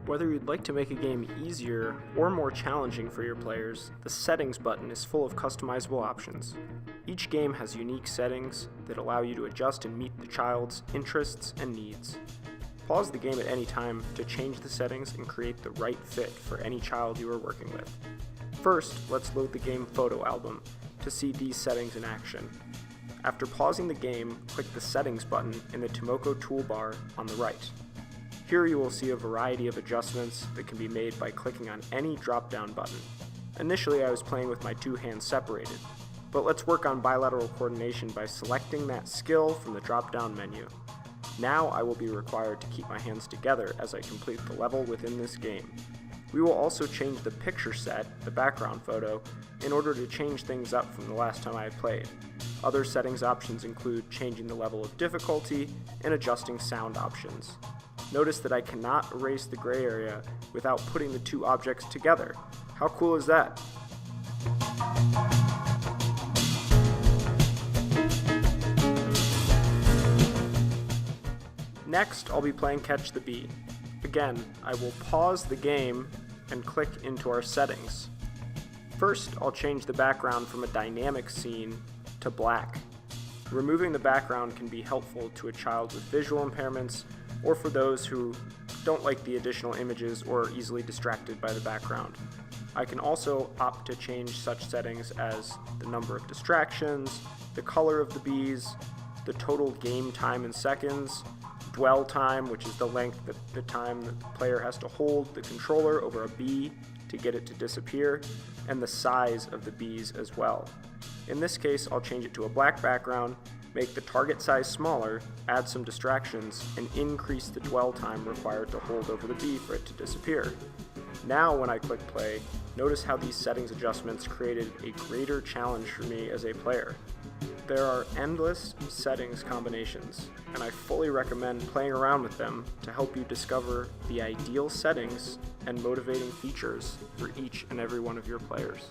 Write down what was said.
Whether you'd like to make a game easier or more challenging for your players, the Settings button is full of customizable options. Each game has unique settings that allow you to adjust and meet the child's interests and needs. Pause the game at any time to change the settings and create the right fit for any child you are working with. First, let's load the game photo album to see these settings in action. After pausing the game, click the Settings button in the Tomoko toolbar on the right. Here you will see a variety of adjustments that can be made by clicking on any drop-down button. Initially I was playing with my two hands separated, but let's work on bilateral coordination by selecting that skill from the drop-down menu. Now I will be required to keep my hands together as I complete the level within this game. We will also change the picture set, the background photo, in order to change things up from the last time I played. Other settings options include changing the level of difficulty and adjusting sound options. Notice that I cannot erase the gray area without putting the two objects together. How cool is that? Next, I'll be playing Catch the Bee. Again, I will pause the game and click into our settings. First, I'll change the background from a dynamic scene to black. Removing the background can be helpful to a child with visual impairments or for those who don't like the additional images or are easily distracted by the background. I can also opt to change such settings as the number of distractions, the color of the bees, the total game time in seconds, dwell time, which is the length that the time that the player has to hold the controller over a bee to get it to disappear, and the size of the bees as well. In this case, I'll change it to a black background, make the target size smaller, add some distractions, and increase the dwell time required to hold over the bee for it to disappear. Now when I click play, notice how these settings adjustments created a greater challenge for me as a player. There are endless settings combinations, and I fully recommend playing around with them to help you discover the ideal settings and motivating features for each and every one of your players.